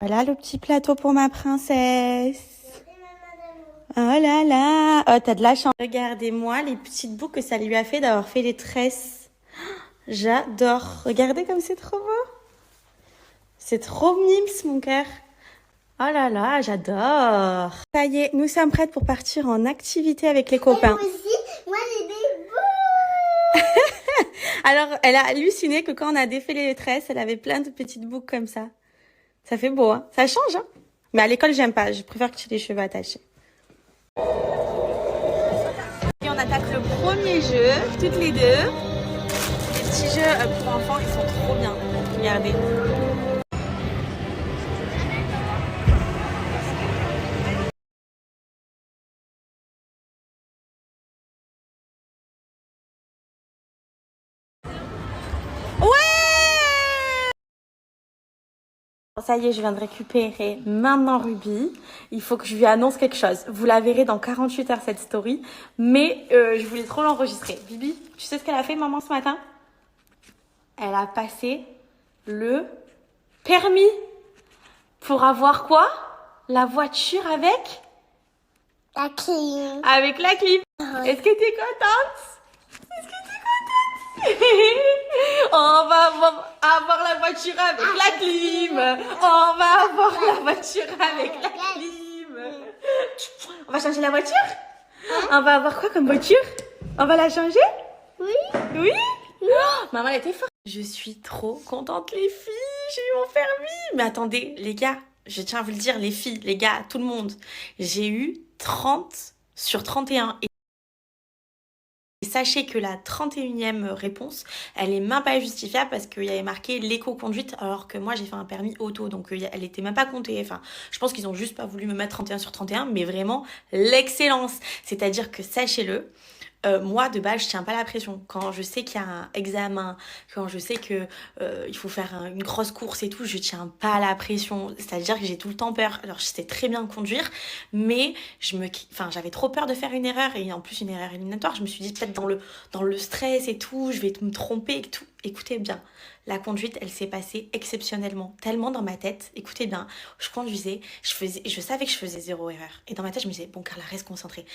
Voilà le petit plateau pour ma princesse. Oh là là. Oh, t'as de la chance. Regardez-moi les petites boucles que ça lui a fait d'avoir fait les tresses. J'adore. Regardez comme c'est trop beau. C'est trop mimes, mon cœur. Oh là là, j'adore. Ça y est, nous sommes prêtes pour partir en activité avec les copains. Et moi aussi, moi j'ai des boules. Alors, elle a halluciné que quand on a défait les tresses, elle avait plein de petites boucles comme ça. Ça fait beau, hein. Ça change, hein. Mais à l'école, j'aime pas. Je préfère que tu aies les cheveux attachés. Et on attaque le premier jeu, toutes les deux. Les petits jeux pour enfants, ils sont trop bien. Regardez. Ouais! Ça y est, je viens de récupérer maintenant Ruby. Il faut que je lui annonce quelque chose. Vous la verrez dans 48 heures cette story. Mais je voulais trop l'enregistrer. Bibi, tu sais ce qu'elle a fait, maman, ce matin? Elle a passé le permis pour avoir quoi? La voiture avec? La clim. Avec la clim. Est-ce que t'es contente? Est-ce que t'es contente? On va avoir la voiture avec la clim. On va avoir la voiture avec la clim. On va changer la voiture? On va avoir quoi comme voiture? On va la changer? Oui. Oui? Oh, maman, elle était forte. Je suis trop contente, les filles. J'ai eu mon permis. Mais attendez, les gars, je tiens à vous le dire, les filles, les gars, tout le monde. J'ai eu 30 sur 31. Et sachez que la 31e réponse, elle est même pas justifiable parce qu'il y avait marqué l'éco-conduite alors que moi j'ai fait un permis auto. Donc elle était même pas comptée. Enfin, je pense qu'ils ont juste pas voulu me mettre 31 sur 31, mais vraiment l'excellence. C'est-à-dire que sachez-le, moi, de base, je tiens pas la pression. Quand je sais qu'il y a un examen, quand je sais que il faut faire une grosse course et tout, je tiens pas la pression. C'est-à-dire que j'ai tout le temps peur. Alors, je sais très bien conduire, mais j'avais trop peur de faire une erreur et en plus une erreur éliminatoire. Je me suis dit peut-être dans le stress et tout, je vais me tromper et tout. Écoutez bien, la conduite, elle s'est passée exceptionnellement, tellement dans ma tête. Écoutez bien, je conduisais, je savais que je faisais zéro erreur. Et dans ma tête, je me disais bon, Carla, reste concentrée.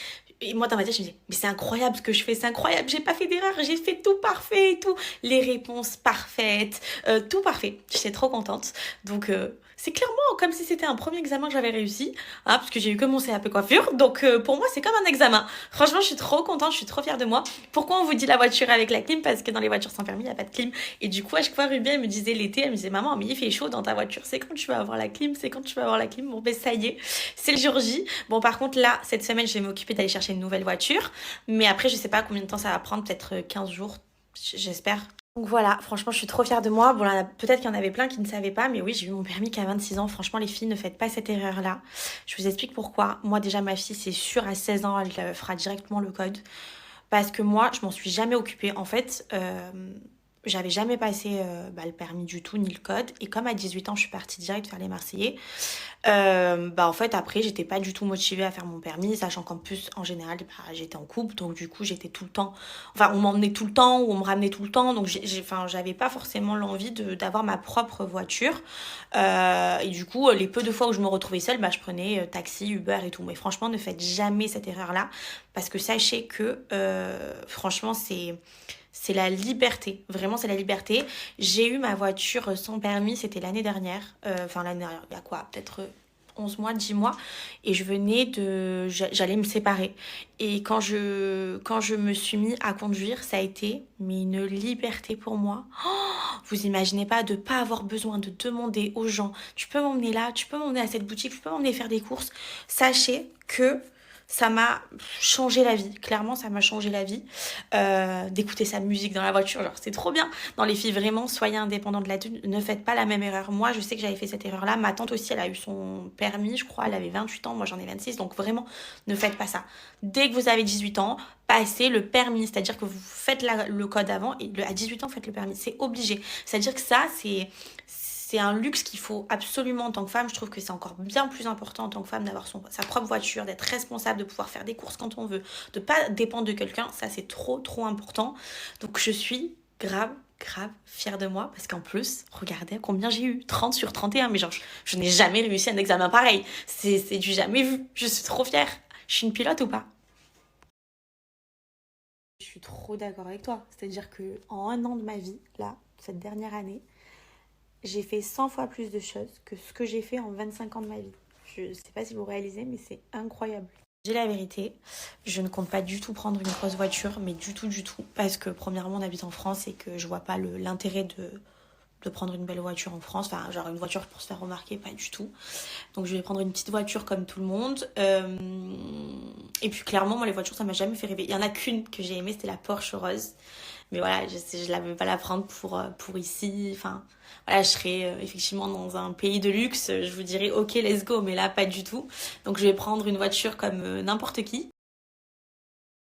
Et moi, dans ma tête, je me disais, mais c'est incroyable ce que je fais, c'est incroyable, j'ai pas fait d'erreur, j'ai fait tout parfait et tout. Les réponses parfaites, tout parfait. J'étais trop contente. Donc, c'est clairement comme si c'était un premier examen que j'avais réussi, hein, parce que j'ai eu que mon CAP coiffure. Donc, pour moi, c'est comme un examen. Franchement, je suis trop contente, je suis trop fière de moi. Pourquoi on vous dit la voiture avec la clim? Parce que dans les voitures sans permis, il n'y a pas de clim. Et du coup, à chaque fois, Ruby, elle me disait l'été, elle me disait, maman, mais il fait chaud dans ta voiture, c'est quand tu vas avoir la clim, c'est quand tu vas avoir la clim. Bon, ben ça y est, c'est le jour J. Bon, par contre, là, cette semaine, je vais m'occuper d'aller chercher une nouvelle voiture. Mais après, je sais pas combien de temps ça va prendre, peut-être 15 jours, j'espère. Donc voilà, franchement, je suis trop fière de moi. Bon, là, peut-être qu'il y en avait plein qui ne savaient pas, mais oui, j'ai eu mon permis qu'à 26 ans. Franchement, les filles, ne faites pas cette erreur-là. Je vous explique pourquoi. Moi, déjà, ma fille, c'est sûr, à 16 ans, elle fera directement le code. Parce que moi, je m'en suis jamais occupée. En fait, j'avais jamais passé le permis du tout, ni le code. Et comme à 18 ans, je suis partie direct faire les Marseillais, en fait, après, j'étais pas du tout motivée à faire mon permis, sachant qu'en plus, en général, j'étais en couple. Donc, du coup, j'étais tout le temps... Enfin, on m'emmenait tout le temps ou on me ramenait tout le temps. Donc, j'avais pas forcément l'envie d'avoir ma propre voiture. Et du coup, les peu de fois où je me retrouvais seule, je prenais taxi, Uber et tout. Mais franchement, ne faites jamais cette erreur-là. Parce que sachez que, franchement, c'est la liberté. Vraiment, c'est la liberté. J'ai eu ma voiture sans permis, c'était l'année dernière. Enfin, l'année dernière, il y a quoi? Peut-être 11 mois, 10 mois. Et j'allais me séparer. Et quand je me suis mis à conduire, ça a été mais une liberté pour moi. Oh, vous imaginez pas de pas avoir besoin de demander aux gens, tu peux m'emmener là, tu peux m'emmener à cette boutique, tu peux m'emmener faire des courses. Sachez que ça m'a changé la vie. Clairement, ça m'a changé la vie. D'écouter sa musique dans la voiture, genre c'est trop bien. Dans les filles, vraiment, soyez indépendants de là-dessus. Ne faites pas la même erreur. Moi, je sais que j'avais fait cette erreur-là. Ma tante aussi, elle a eu son permis, je crois. Elle avait 28 ans, moi j'en ai 26. Donc vraiment, ne faites pas ça. Dès que vous avez 18 ans, passez le permis. C'est-à-dire que vous faites le code avant et à 18 ans, faites le permis. C'est obligé. C'est-à-dire que ça, c'est un luxe qu'il faut absolument en tant que femme. Je trouve que c'est encore bien plus important en tant que femme d'avoir sa propre voiture, d'être responsable, de pouvoir faire des courses quand on veut, de pas dépendre de quelqu'un. Ça, c'est trop, trop important. Donc, je suis grave grave fière de moi parce qu'en plus, regardez combien j'ai eu. 30 sur 31. Mais genre, je n'ai jamais réussi un examen pareil. C'est du jamais vu. Je suis trop fière. Je suis une pilote ou pas? Je suis trop d'accord avec toi. C'est-à-dire que en un an de ma vie, là, cette dernière année, j'ai fait 100 fois plus de choses que ce que j'ai fait en 25 ans de ma vie. Je sais pas si vous réalisez, mais c'est incroyable. J'ai la vérité, je ne compte pas du tout prendre une grosse voiture, mais du tout, du tout. Parce que premièrement, on habite en France et que je vois pas l'intérêt de prendre une belle voiture en France. Enfin, genre une voiture pour se faire remarquer, pas du tout. Donc je vais prendre une petite voiture comme tout le monde. Et puis clairement, moi les voitures, ça m'a jamais fait rêver. Il y en a qu'une que j'ai aimée, c'était la Porsche rose. Mais voilà, je ne vais pas la prendre pour ici. Enfin, voilà, je serais effectivement dans un pays de luxe. Je vous dirais, ok, let's go. Mais là, pas du tout. Donc je vais prendre une voiture comme n'importe qui.